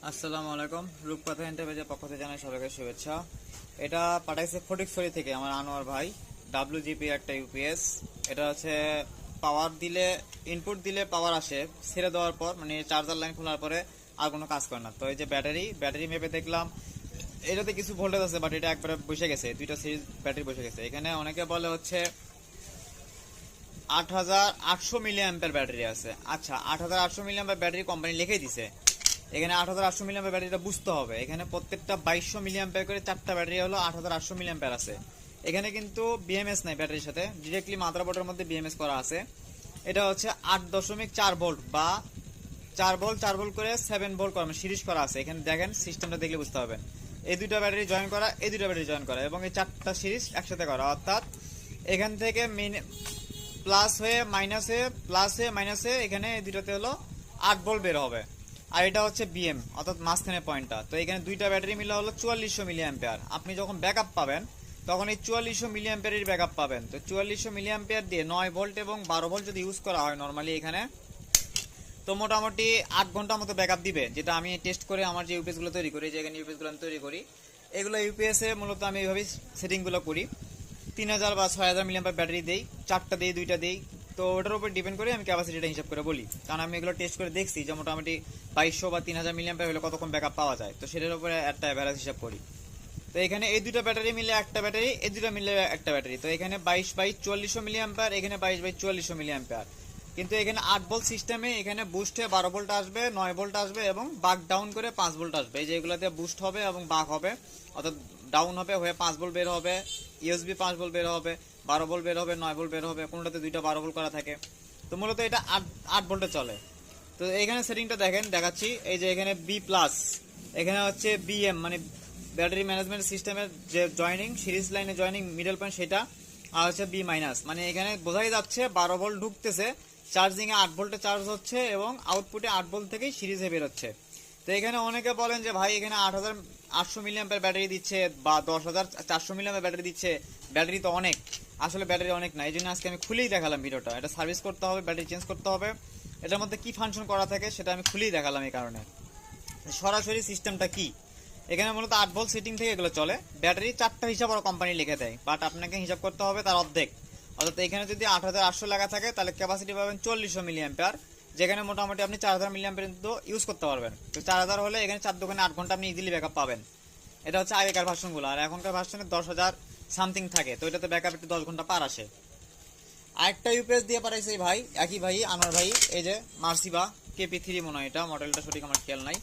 আসসালামু আলাইকুম, রূপকথা এন্টারপ্রাইজের পক্ষ থেকে জানাই সবাইকে শুভেচ্ছা। এটা পাঠাইছে ফটিকছড়ি থেকে আমার আনোয়ার ভাই। WGP একটা ইউপিএস। এটা হচ্ছে পাওয়ার দিলে, ইনপুট দিলে পাওয়ার আসে, ছেড়ে দেওয়ার পর মানে চার্জার লাইন খোলার পরে আর কোনো কাজ করে না। তো এই যে ব্যাটারি মেপে দেখলাম এটাতে কিছু ভোল্টেজ আছে, বাট এটা একবারে বসে গেছে, দুইটা সিরিজ ব্যাটারি বসে গেছে। এখানে অনেকে বলে হচ্ছে 8800 মিলি অ্যাম্পের ব্যাটারি আছে। আচ্ছা, 8800 মিলি অ্যাম্পের ব্যাটারি কোম্পানি লিখে দিছে। এখানে 8800 মিলি অ্যাম্পের ব্যাটারিটা বুঝতে হবে। এখানে প্রত্যেকটা 2200 মিলি অ্যাম্পের করে চারটা ব্যাটারি হলো 8800 মিলি অ্যাম্পের আছে। এখানে কিন্তু বিএমএস নাই, ব্যাটারির সাথে ডিরেক্টলি মাদারবোর্ডের মধ্যে বিএমএস করা আছে। এটা হচ্ছে 8.4 ভোল্ট বা 4 ভোল্ট করে 7 ভোল্ট করা, সিরিজ করা আছে। এখানে দেখেন, সিস্টেমটা দেখলে বুঝতে পারবেন। এই দুইটা ব্যাটারি জয়েন করা, এই দুইটা ব্যাটারি জয়েন করা এবং এই চারটা সিরিজ একসাথে করা, অর্থাৎ এখান থেকে প্লাস হয়ে মাইনাসে, প্লাস হয়ে মাইনাসে, এখানে এই দুইটাতে হলো 8 ভোল্ট বের হবে। আর এটা হচ্ছে বিএম, অর্থাৎ মাঝখানে পয়েন্টটা। তো এখানে দুইটা ব্যাটারি মিলে হলো 4400 মিলি অ্যাম্পিয়ার। আপনি যখন ব্যাকআপ পাবেন তখন এই 4400 মিলি অ্যাম্পিয়ারের ব্যাকআপ পাবেন। তো 4400 মিলি অ্যাম্পিয়ার দিয়ে 9 ভোল্ট এবং 12 ভোল্ট যদি ইউজ করা হয় নর্মালি এখানে, তো মোটামুটি 8 ঘন্টা মতো ব্যাকআপ দিবে। যেটা আমি টেস্ট করে আমার যে ইউপিএস গুলো তৈরি করি, যেখানে ইউপিএস গুলো আমি তৈরি করি, এগুলো ইউপিএস এ মূলত আমি এইভাবেই সেটিং গুলো করি। 3000 বা 6000 মিলি অ্যাম্পিয়ার ব্যাটারি দেই, চারটা দেই, দুইটা দেই। তো ওটার উপর ডিপেন্ড করে আমি ক্যাপাসিটিটা হিসাব করে বলি, কারণ আমি এগুলো টেস্ট করে দেখছি যে মোটামুটি 2200 বা 3000 মিলি অ্যাম্পিয়ার হলে কতক্ষণ ব্যাকআপ পাওয়া যায়। তো সেটার উপরে একটা অ্যাভারেজ হিসাব করি। তো এখানে এই দুটো ব্যাটারি মিলে একটা ব্যাটারি, এই দুটো মিলে একটা ব্যাটারি। তো এখানে 22/4400 মিলি অ্যাম্পিয়ার, এখানে 22/4400 মিলি অ্যাম্পিয়ার। কিন্তু এখানে 8 ভোল্ট সিস্টেমে এখানে বুস্ট হয়ে 12 ভোল্ট আসবে, 9 ভোল্ট আসবে এবং বাক ডাউন করে 5 ভোল্ট আসবে। এই যে এগুলোতে বুস্ট হবে এবং বাক হবে, অর্থাৎ ডাউন হবে হয়ে 5 ভোল্ট বের হবে, ইউএসবি 5 ভোল্ট বের হবে, 12 ভোল্ট বের হবে, 9 ভোল্ট বের হবে, কোনটাতে দুইটা 12 ভোল্ট করা থাকে। তো মূলত এটা 8 ভোল্টে চলে। তো এখানে সেটিংটা দেখেন, দেখাচ্ছি। এই যে এখানে বি প্লাস, এখানে হচ্ছে বিএম মানে ব্যাটারি ম্যানেজমেন্ট সিস্টেমের যে জয়নিং, সিরিজ লাইনে জয়নিং মিডল পয়েন্ট সেটা, আর হচ্ছে বি মাইনাস। মানে এখানে বোঝাই যাচ্ছে 12 ভোল্ট ঢুকতেছে, চার্জিং এ 8 ভোল্টে চার্জ হচ্ছে এবং আউটপুটে 8 ভোল্ট থেকেই সিরিজে বেরোচ্ছে। তো এখানে অনেকে বলেন যে ভাই এখানে 8800 মিলি অ্যাম্পিয়ার ব্যাটারি দিচ্ছে বা 10400 মিলি অ্যাম্পিয়ার ব্যাটারি দিচ্ছে, ব্যাটারি তো অনেক। আসলে ব্যাটারি অনেক না, এই জন্য আজকে আমি খুলেই দেখালাম ভিডিওটা। এটা সার্ভিস করতে হবে, ব্যাটারি চেঞ্জ করতে হবে, এটার মধ্যে কি ফাংশন করা থাকে সেটা আমি খুলেই দেখালাম। এই কারণে সরাসরি সিস্টেমটা কি, এখানে মূলত 8 ভোল্ট সেটিং থেকে এগুলো চলে। ব্যাটারি চারটা হিসাব আর কোম্পানি লিখে দেয়, বাট আপনাকে হিসাব করতে হবে তার অর্ধেক। অর্থাৎ এখানে যদি 8800 লেখা থাকে তাহলে ক্যাপাসিটি পাবেন 4400 মিলি অ্যাম্পিয়ার, যেখানে মোটামুটি আপনি 4000 মিলি অ্যাম্পিয়ার পর্যন্ত ইউজ করতে পারবেন। তো 4000 হলে এখানে 4 দোকানে 8 ঘন্টা আপনি ইজিলি ব্যাকআপ পাবেন। এটা হচ্ছে আগেকার ভার্সনগুলো, আর এখনকার ভার্সনে 10,000 সামথিং থাকে। তো এটাতে ব্যাকআপ একটু 10 ঘন্টা পার আসে। আরেকটা ইউপিএস দিয়ে পাঠাইছে এই ভাই, একই ভাই, আনোয়ার ভাই। এই যে মার্সিবা KP3 মনে হয়, এটা মডেলটা সঠিক আমার খেয়াল নাই।